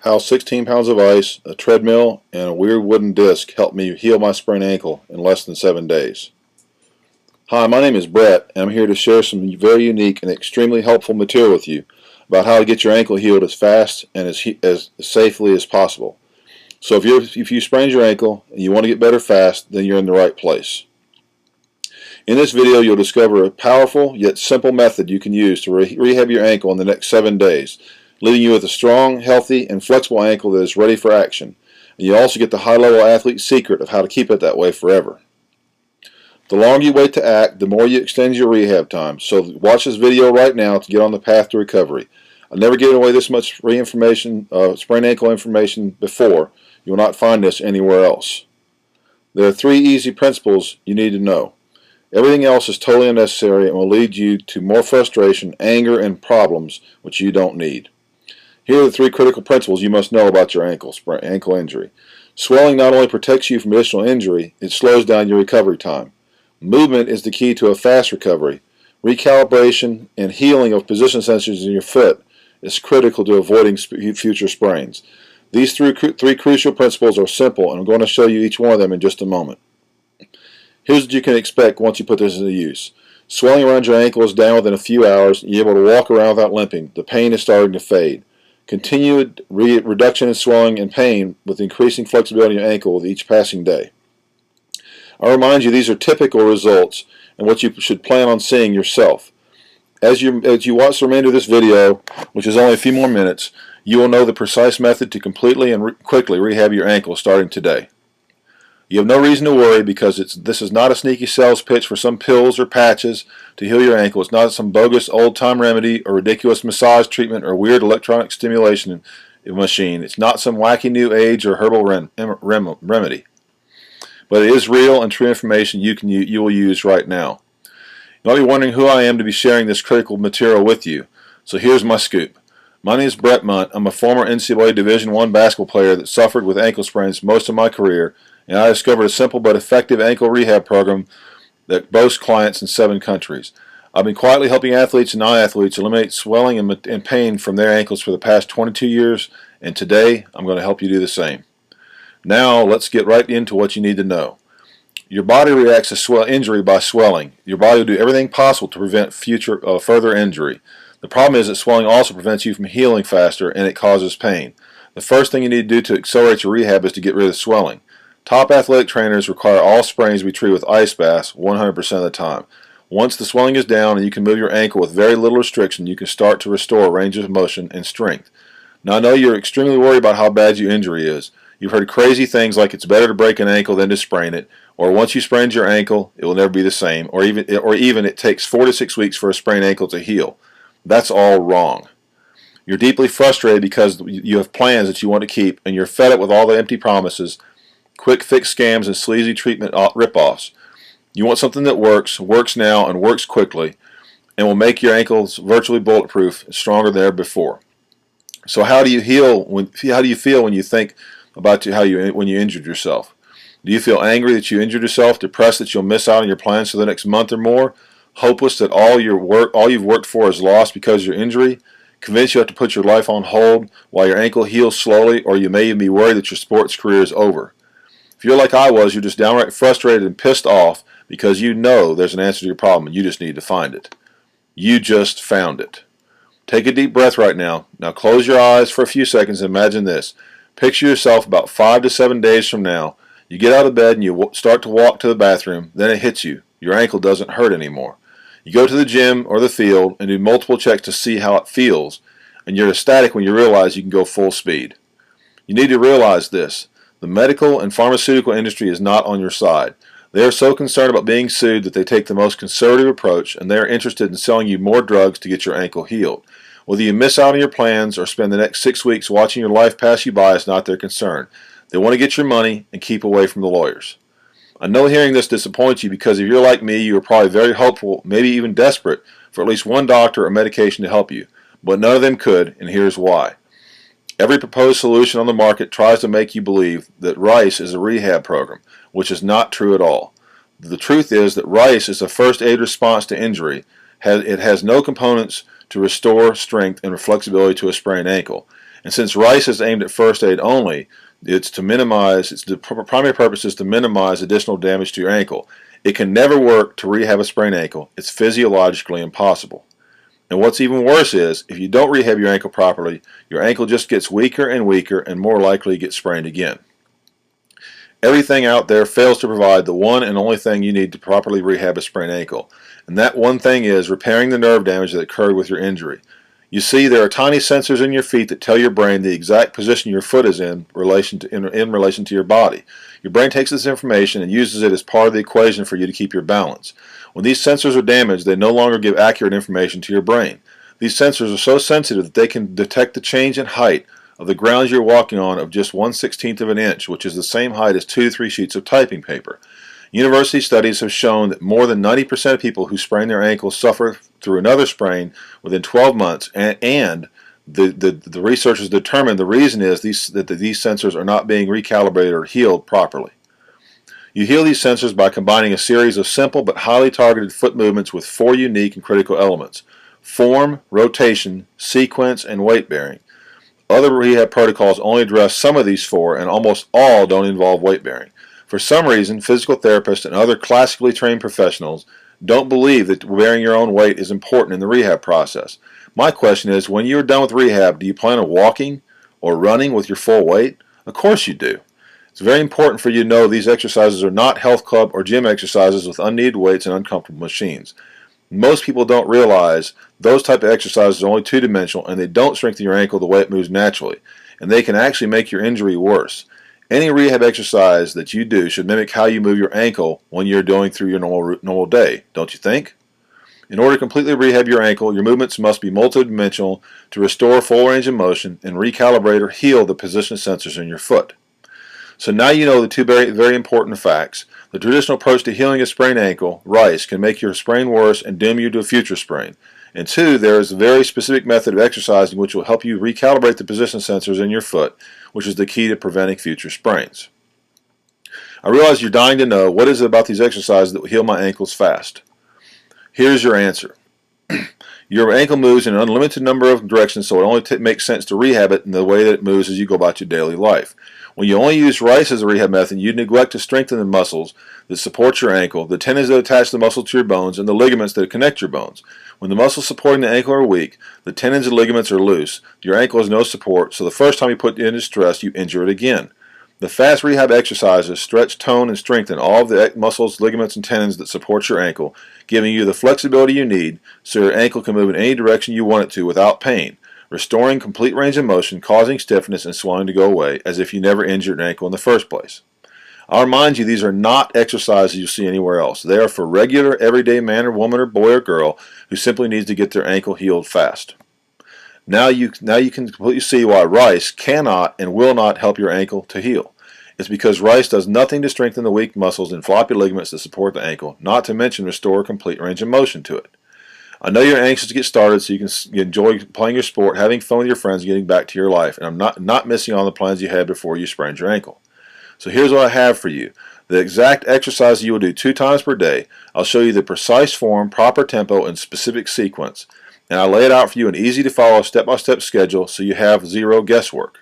How 16 pounds of ice, a treadmill, and a weird wooden disc helped me heal my sprained ankle in less than 7 days. Hi, my name is Brett, and I'm here to share some very unique and extremely helpful material with you about how to get your ankle healed as fast and as safely as possible. So if you sprained your ankle and you want to get better fast, then you're in the right place. In this video, you'll discover a powerful yet simple method you can use to rehab your ankle in the next 7 days, leaving you with a strong, healthy, and flexible ankle that is ready for action. And you also get the high-level athlete's secret of how to keep it that way forever. The longer you wait to act, the more you extend your rehab time. So watch this video right now to get on the path to recovery. I've never given away this much free information, sprained ankle information before. You will not find this anywhere else. There are 3 easy principles you need to know. Everything else is totally unnecessary and will lead you to more frustration, anger, and problems which you don't need. Here are the 3 critical principles you must know about your ankle injury. Swelling not only protects you from additional injury, it slows down your recovery time. Movement is the key to a fast recovery. Recalibration and healing of position sensors in your foot is critical to avoiding future sprains. These 3 crucial principles are simple, and I'm going to show you each one of them in just a moment. Here's what you can expect once you put this into use. Swelling around your ankle is down within a few hours, and you're able to walk around without limping. The pain is starting to fade. Continued reduction in swelling and pain with increasing flexibility in your ankle with each passing day. I remind you these are typical results and what you should plan on seeing yourself. As you watch the remainder of this video, which is only a few more minutes, you will know the precise method to completely and quickly rehab your ankle starting today. You have no reason to worry because this is not a sneaky sales pitch for some pills or patches to heal your ankle. It's not some bogus old-time remedy or ridiculous massage treatment or weird electronic stimulation machine. It's not some wacky new age or herbal remedy. But it is real and true information you will use right now. You might be wondering who I am to be sharing this critical material with you. So here's my scoop. My name is Brett Munt. I'm a former NCAA Division I basketball player that suffered with ankle sprains most of my career, and I discovered a simple but effective ankle rehab program that boasts clients in 7 countries. I've been quietly helping athletes and non-athletes eliminate swelling and pain from their ankles for the past 22 years, and today I'm going to help you do the same. Now let's get right into what you need to know. Your body reacts to injury by swelling. Your body will do everything possible to prevent further injury. The problem is that swelling also prevents you from healing faster, and it causes pain. The first thing you need to do to accelerate your rehab is to get rid of swelling. Top athletic trainers require all sprains to be treated with ice baths 100% of the time. Once the swelling is down and you can move your ankle with very little restriction, you can start to restore range of motion and strength. Now I know you're extremely worried about how bad your injury is. You've heard crazy things like it's better to break an ankle than to sprain it, or once you sprained your ankle, it will never be the same, or even it takes 4 to 6 weeks for a sprained ankle to heal. That's all wrong. You're deeply frustrated because you have plans that you want to keep, and you're fed up with all the empty promises, quick fix scams, and sleazy treatment rip-offs. You want something that works now, and works quickly, and will make your ankles virtually bulletproof, stronger than ever before. So how do you feel when you think about when you injured yourself? Do you feel angry that you injured yourself, depressed that you'll miss out on your plans for the next month or more, hopeless that all you've worked for is lost because of your injury, convinced you have to put your life on hold while your ankle heals slowly, or you may even be worried that your sports career is over? If you're like I was, you're just downright frustrated and pissed off because you know there's an answer to your problem and you just need to find it. You just found it. Take a deep breath right now. Now close your eyes for a few seconds and imagine this. Picture yourself about 5 to 7 days from now. You get out of bed and you start to walk to the bathroom. Then it hits you. Your ankle doesn't hurt anymore. You go to the gym or the field and do multiple checks to see how it feels, and you're ecstatic when you realize you can go full speed. You need to realize this. The medical and pharmaceutical industry is not on your side. They are so concerned about being sued that they take the most conservative approach, and they are interested in selling you more drugs to get your ankle healed. Whether you miss out on your plans or spend the next 6 weeks watching your life pass you by is not their concern. They want to get your money and keep away from the lawyers. I know hearing this disappoints you because if you're like me, you are probably very hopeful, maybe even desperate, for at least one doctor or medication to help you. But none of them could, and here's why. Every proposed solution on the market tries to make you believe that RICE is a rehab program, which is not true at all. The truth is that RICE is a first aid response to injury. It has no components to restore strength and flexibility to a sprained ankle. And since rice is aimed at first aid only, the primary purpose is to minimize additional damage to your ankle. It can never work to rehab a sprained ankle. It's physiologically impossible. And what's even worse is, if you don't rehab your ankle properly, your ankle just gets weaker and weaker and more likely to get sprained again. Everything out there fails to provide the one and only thing you need to properly rehab a sprained ankle. And that one thing is repairing the nerve damage that occurred with your injury. You see, there are tiny sensors in your feet that tell your brain the exact position your foot is in relation to your body. Your brain takes this information and uses it as part of the equation for you to keep your balance. When these sensors are damaged, they no longer give accurate information to your brain. These sensors are so sensitive that they can detect the change in height of the ground you're walking on of just 1/16 of an inch, which is the same height as 2 to 3 sheets of typing paper. University studies have shown that more than 90% of people who sprain their ankles suffer through another sprain within 12 months, and the researchers determined the reason is that these sensors are not being recalibrated or healed properly. You heal these sensors by combining a series of simple but highly targeted foot movements with 4 unique and critical elements: form, rotation, sequence, and weight bearing. Other rehab protocols only address some of these 4, and almost all don't involve weight bearing. For some reason, physical therapists and other classically trained professionals don't believe that bearing your own weight is important in the rehab process. My question is, when you're done with rehab, do you plan on walking or running with your full weight? Of course you do. It's very important for you to know these exercises are not health club or gym exercises with unneeded weights and uncomfortable machines. Most people don't realize those type of exercises are only two-dimensional, and they don't strengthen your ankle the way it moves naturally, and they can actually make your injury worse. Any rehab exercise that you do should mimic how you move your ankle when you're going through your normal day, don't you think? In order to completely rehab your ankle, your movements must be multidimensional to restore full range of motion and recalibrate or heal the position sensors in your foot. So now you know the two very important facts. The traditional approach to healing a sprained ankle, rice, can make your sprain worse and doom you to a future sprain. And 2, there is a very specific method of exercising which will help you recalibrate the position sensors in your foot, which is the key to preventing future sprains. I realize you're dying to know, what is it about these exercises that will heal my ankles fast? Here's your answer. Your ankle moves in an unlimited number of directions, so it only makes sense to rehab it in the way that it moves as you go about your daily life. When you only use rice as a rehab method, you neglect to strengthen the muscles that support your ankle, the tendons that attach the muscle to your bones, and the ligaments that connect your bones. When the muscles supporting the ankle are weak, the tendons and ligaments are loose, your ankle has no support, so the first time you put it into stress, you injure it again. The fast rehab exercises stretch, tone, and strengthen all of the muscles, ligaments, and tendons that support your ankle, giving you the flexibility you need so your ankle can move in any direction you want it to without pain, restoring complete range of motion, causing stiffness and swelling to go away, as if you never injured an ankle in the first place. I'll remind you, these are not exercises you see anywhere else. They are for regular, everyday man or woman or boy or girl who simply needs to get their ankle healed fast. Now you can completely see why rice cannot and will not help your ankle to heal. It's because rice does nothing to strengthen the weak muscles and floppy ligaments that support the ankle, not to mention restore complete range of motion to it. I know you're anxious to get started so you can enjoy playing your sport, having fun with your friends, and getting back to your life, and I'm not missing on the plans you had before you sprained your ankle. So here's what I have for you. The exact exercise you will do 2 times per day. I'll show you the precise form, proper tempo, and specific sequence. And I lay it out for you in an easy to follow step-by-step schedule so you have zero guesswork.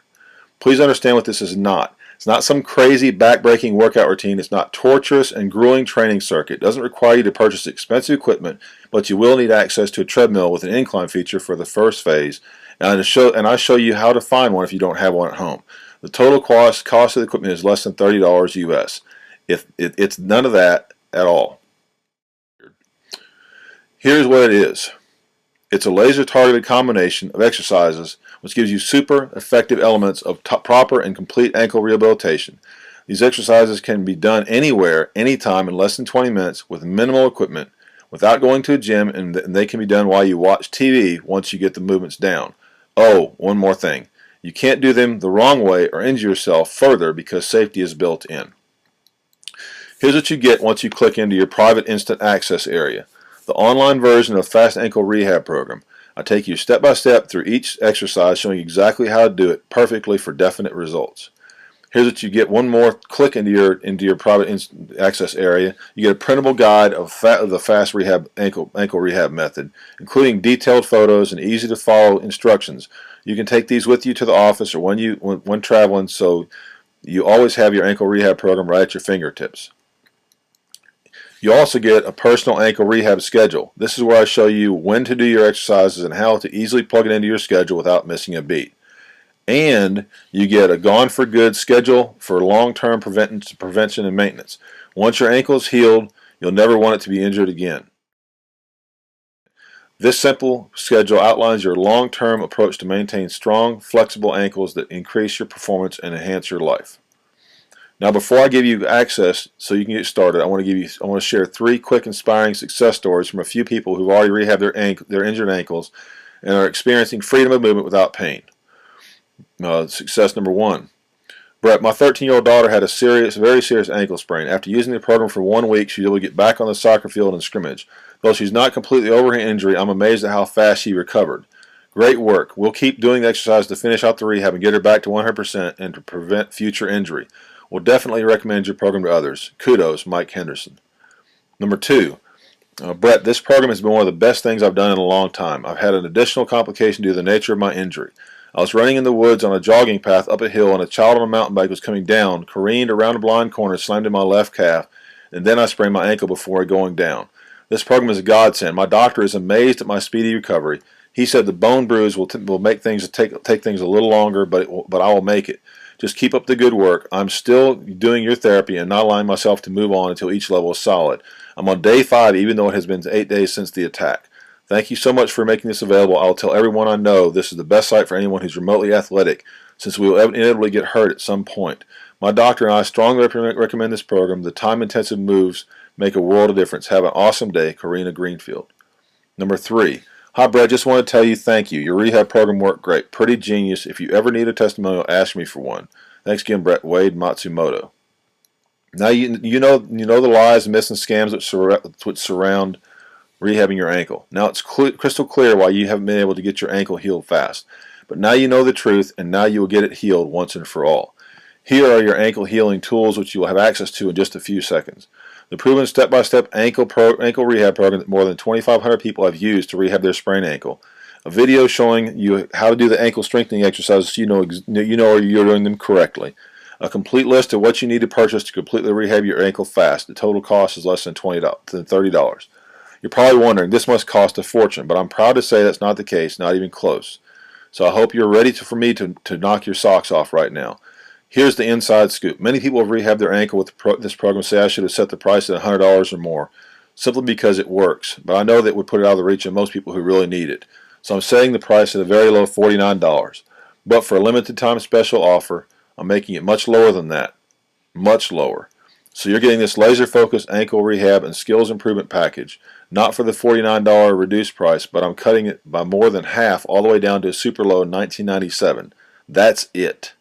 Please understand what this is not. It's not some crazy back-breaking workout routine. It's not torturous and grueling training circuit. It doesn't require you to purchase expensive equipment, but you will need access to a treadmill with an incline feature for the first phase. And I show you how to find one if you don't have one at home. The total cost of the equipment is less than $30 US. It's none of that at all. Here's what it is. It's a laser-targeted combination of exercises which gives you super effective elements of proper and complete ankle rehabilitation. These exercises can be done anywhere, anytime, in less than 20 minutes with minimal equipment, without going to a gym, and they can be done while you watch TV once you get the movements down. Oh, one more thing. You can't do them the wrong way or injure yourself further because safety is built in. Here's what you get once you click into your private instant access area. The online version of Fast Ankle Rehab Program. I take you step by step through each exercise, showing you exactly how to do it perfectly for definite results. Here's what you get: one more click into your private access area. You get a printable guide of the fast rehab ankle rehab method, including detailed photos and easy to follow instructions. You can take these with you to the office or when traveling, so you always have your ankle rehab program right at your fingertips. You also get a personal ankle rehab schedule. This is where I show you when to do your exercises and how to easily plug it into your schedule without missing a beat. And you get a gone for good schedule for long-term prevention and maintenance. Once your ankle is healed, you'll never want it to be injured again. This simple schedule outlines your long-term approach to maintain strong, flexible ankles that increase your performance and enhance your life. Now, before I give you access so you can get started, I want to share 3 quick, inspiring success stories from a few people who've already rehabbed their injured ankles and are experiencing freedom of movement without pain. Success number 1. Brett, my 13-year-old daughter had a very serious ankle sprain. After using the program for 1 week, she was able to get back on the soccer field and scrimmage. Though she's not completely over her injury, I'm amazed at how fast she recovered. Great work. We'll keep doing the exercise to finish out the rehab and get her back to 100% and to prevent future injury. We'll definitely recommend your program to others. Kudos, Mike Henderson. Number 2. Brett, this program has been one of the best things I've done in a long time. I've had an additional complication due to the nature of my injury. I was running in the woods on a jogging path up a hill, and a child on a mountain bike was coming down, careened around a blind corner, slammed in my left calf, and then I sprained my ankle before going down. This program is a godsend. My doctor is amazed at my speedy recovery. He said the bone bruise will make things take things a little longer, but I will make it. Just keep up the good work. I'm still doing your therapy and not allowing myself to move on until each level is solid. I'm on day 5, even though it has been 8 days since the attack. Thank you so much for making this available. I'll tell everyone I know this is the best site for anyone who's remotely athletic, since we will inevitably get hurt at some point. My doctor and I strongly recommend this program. The time-intensive moves make a world of difference. Have an awesome day, Karina Greenfield. Number 3. Hi, Brett. Just want to tell you thank you. Your rehab program worked great. Pretty genius. If you ever need a testimonial, ask me for one. Thanks again, Brett. Wade Matsumoto. Now you know the lies, myths, and scams which surround rehabbing your ankle. Now it's crystal clear why you haven't been able to get your ankle healed fast. But now you know the truth, and now you will get it healed once and for all. Here are your ankle healing tools, which you will have access to in just a few seconds. The proven step-by-step ankle rehab program that more than 2,500 people have used to rehab their sprained ankle. A video showing you how to do the ankle strengthening exercises so you know you're doing them correctly. A complete list of what you need to purchase to completely rehab your ankle fast. The total cost is less than $30. You're probably wondering, this must cost a fortune, but I'm proud to say that's not the case, not even close. So I hope you're ready for me to knock your socks off right now. Here's the inside scoop. Many people have rehabbed their ankle with this program say I should have set the price at $100 or more, simply because it works. But I know that would put it out of the reach of most people who really need it. So I'm setting the price at a very low $49. But for a limited time special offer, I'm making it much lower than that. Much lower. So you're getting this laser-focused ankle rehab and skills improvement package. Not for the $49 reduced price, but I'm cutting it by more than half, all the way down to a super low $19.97. That's it.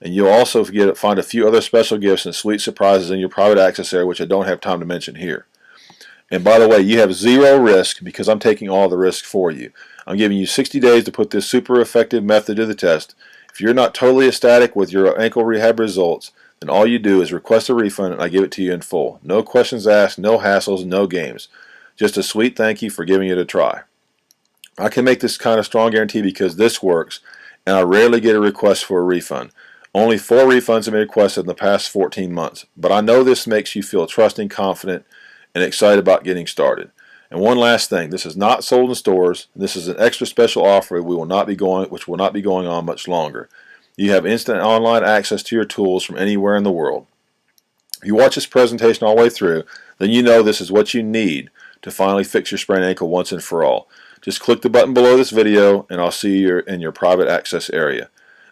And you'll also find a few other special gifts and sweet surprises in your private access area, which I don't have time to mention here. And by the way, you have zero risk because I'm taking all the risk for you. I'm giving you 60 days to put this super effective method to the test. If you're not totally ecstatic with your ankle rehab results, then all you do is request a refund and I give it to you in full. No questions asked, no hassles, no games. Just a sweet thank you for giving it a try. I can make this kind of strong guarantee because this works, and I rarely get a request for a refund. Only 4 refunds have been requested in the past 14 months, but I know this makes you feel trusting, confident, and excited about getting started. And one last thing, this is not sold in stores. This is an extra special offer which will not be going on much longer. You have instant online access to your tools from anywhere in the world. If you watch this presentation all the way through, then you know this is what you need to finally fix your sprained ankle once and for all. Just click the button below this video and I'll see you in your private access area.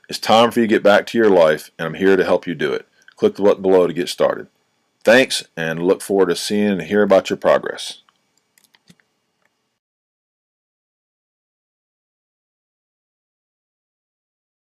It's time for you to get back to your life, and I'm here to help you do it. Click the button below to get started. Thanks, and look forward to seeing and hearing about your progress.